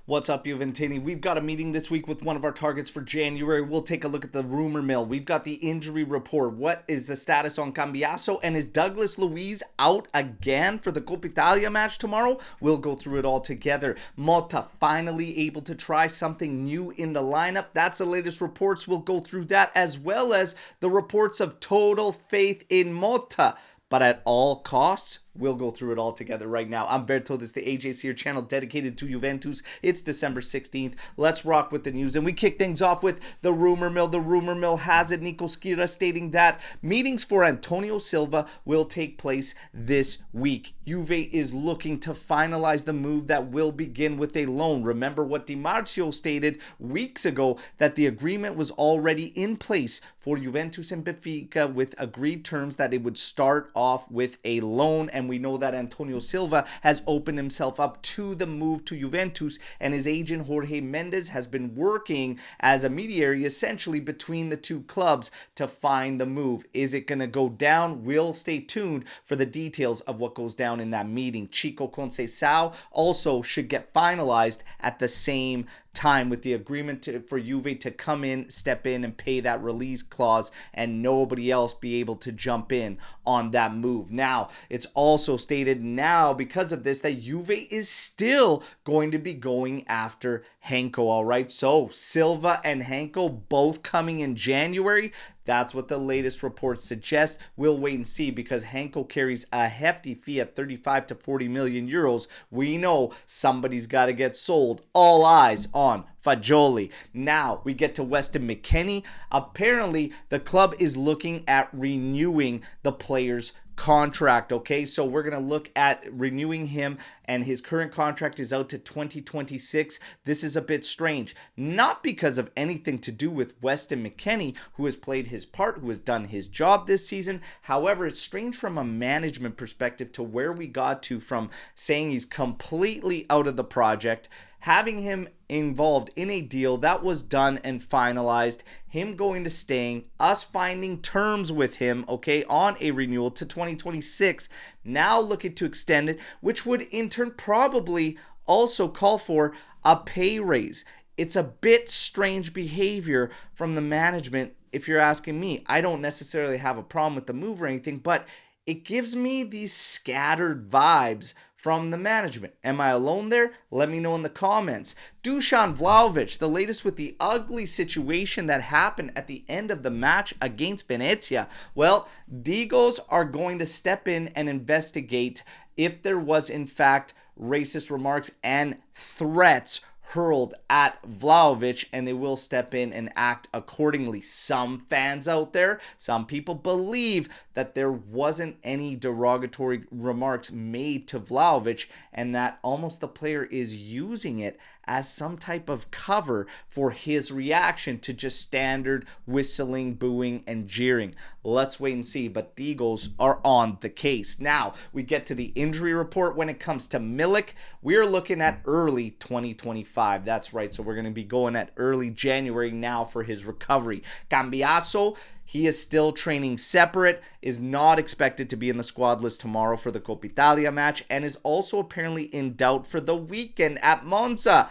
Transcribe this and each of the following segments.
What's up, Juventini? We've got a meeting this week with one of our targets for January. We'll take a look at the rumor mill. We've got the injury report. What is the status on Cambiaso? And is Douglas Luiz out again for the Coppa Italia match tomorrow? We'll go through it all together. Motta finally able to try something new in the lineup. That's the latest reports. We'll go through that, as well as the reports of total faith in Motta, but at all costs. We'll go through it all together right now. I'm Berto. This is the AJCR channel dedicated to Juventus. It's December 16th. Let's rock with the news. And we kick things off with the rumor mill. The rumor mill has it. Nico Schira stating that meetings for Antonio Silva will take place this week. Juve is looking to finalize the move that will begin with a loan. Remember what Di Marzio stated weeks ago, that the agreement was already in place for Juventus and Benfica with agreed terms that it would start off with a loan. And we know that Antonio Silva has opened himself up to the move to Juventus, and his agent Jorge Mendes has been working as a mediator essentially between the two clubs to find the move. Is it going to go down? We'll stay tuned for the details of what goes down in that meeting. Chico Conceição also should get finalized at the same time, with the agreement for Juve to come in, step in, and pay that release clause, and nobody else be able to jump in on that move. Now, it's also stated now, because of this, that Juve is still going to be going after Henko, all right? So, Silva and Henko both coming in January. That's what the latest reports suggest. We'll wait and see, because Henko carries a hefty fee at 35 to 40 million euros. We know somebody's got to get sold. All eyes on Fagioli. Now we get to Weston McKennie. Apparently, the club is looking at renewing the player's contract. Okay, so we're gonna look at renewing him, and his current contract is out to 2026. This is a bit strange, not because of anything to do with Weston McKennie, who has played his part, who has done his job this season. However, it's strange from a management perspective to where we got to, from saying he's completely out of the project, having him involved in a deal that was done and finalized, him going to staying, us finding terms with him, okay, on a renewal to 2026, now looking to extend it, which would in turn probably also call for a pay raise. It's a bit strange behavior from the management, if you're asking me. I don't necessarily have a problem with the move or anything, but it gives me these scattered vibes from the management. Am I alone there? Let me know in the comments. Dusan Vlahovic, the latest with the ugly situation that happened at the end of the match against Venezia. Well, Digos are going to step in and investigate if there was in fact racist remarks and threats hurled at Vlahovic, and they will step in and act accordingly. Some fans out there, some people believe that there wasn't any derogatory remarks made to Vlahovic, and that almost the player is using it as some type of cover for his reaction to just standard whistling, booing, and jeering. Let's wait and see, but the Eagles are on the case. Now, we get to the injury report. When it comes to Milik, we're looking at early 2025. That's right, so we're going to be going at early January now for his recovery. Cambiaso, he is still training separate, is not expected to be in the squad list tomorrow for the Coppa Italia match, and is also apparently in doubt for the weekend at Monza.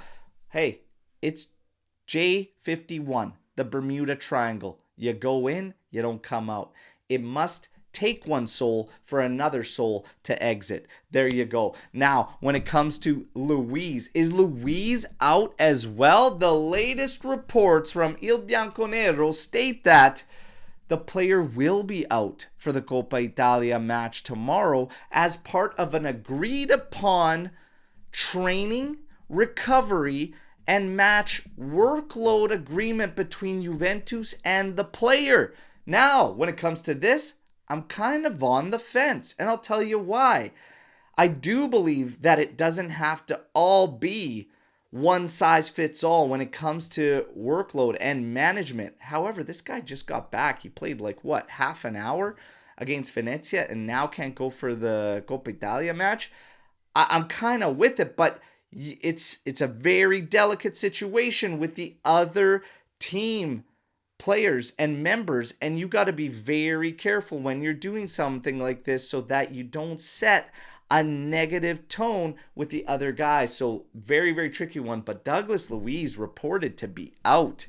Hey, it's J51, the Bermuda Triangle. You go in, you don't come out. It must take one soul for another soul to exit. There you go. Now, when it comes to Luiz, is Luiz out as well? The latest reports from Il Bianconero state that the player will be out for the Coppa Italia match tomorrow as part of an agreed upon training, recovery, and match workload agreement between Juventus and the player. Now, when it comes to this, I'm kind of on the fence, and I'll tell you why. I do believe that it doesn't have to all be one size fits all when it comes to workload and management. However, this guy just got back. He played half an hour against Venezia, and now can't go for the Coppa Italia match. I'm kind of with it, but it's a very delicate situation with the other team players and members, and you got to be very careful when you're doing something like this so that you don't set a negative tone with the other guys. So very, very tricky one. But Douglas Luiz reported to be out.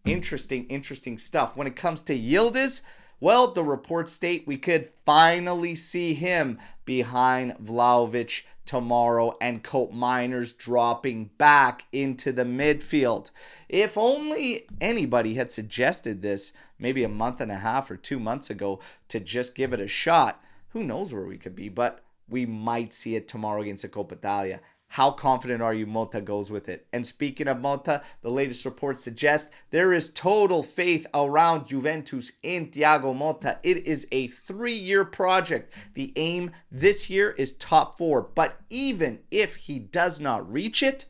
Interesting stuff. When it comes to Yildiz, well, the reports state we could finally see him behind Vlahovic tomorrow and Cope Miners dropping back into the midfield. If only anybody had suggested this maybe a month and a half or 2 months ago to just give it a shot, who knows where we could be, but we might see it tomorrow against the Coppa Italia. How confident are you Motta goes with it? And speaking of Motta, the latest reports suggest there is total faith around Juventus in Thiago Motta. It is a 3-year project. The aim this year is top 4. But even if he does not reach it,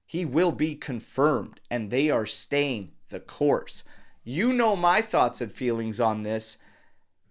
he will be confirmed. And they are staying the course. You know my thoughts and feelings on this.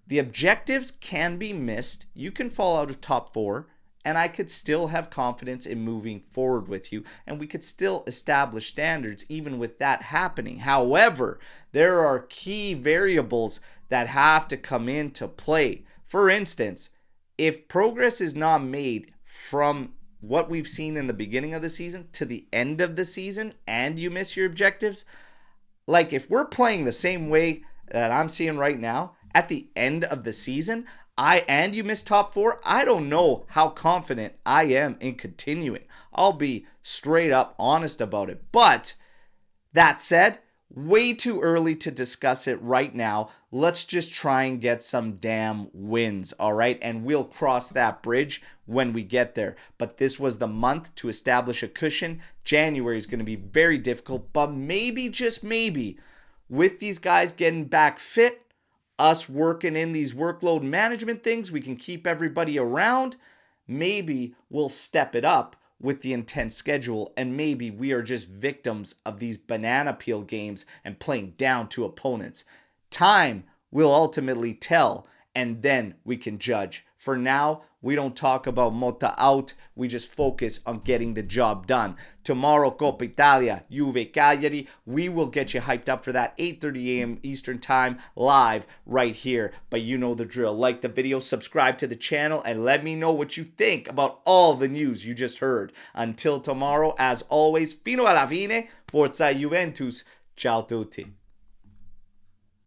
The objectives can be missed. You can fall out of top 4. And I could still have confidence in moving forward with you. And we could still establish standards even with that happening. However, there are key variables that have to come into play. For instance, if progress is not made from what we've seen in the beginning of the season to the end of the season and you miss your objectives, like if we're playing the same way that I'm seeing right now at the end of the season, and you miss top 4, I don't know how confident I am in continuing. I'll be straight up honest about it. But that said, way too early to discuss it right now. Let's just try and get some damn wins, all right? And we'll cross that bridge when we get there. But this was the month to establish a cushion. January is going to be very difficult, but maybe, just maybe, with these guys getting back fit, us working in these workload management things, we can keep everybody around. Maybe we'll step it up with the intense schedule, and maybe we are just victims of these banana peel games and playing down to opponents. Time will ultimately tell, and then we can judge. For now, we don't talk about Motta out. We just focus on getting the job done. Tomorrow, Coppa Italia, Juve, Cagliari. We will get you hyped up for that 8:30 a.m. Eastern Time live right here. But you know the drill. Like the video, subscribe to the channel, and let me know what you think about all the news you just heard. Until tomorrow, as always, fino alla fine, Forza Juventus. Ciao tutti.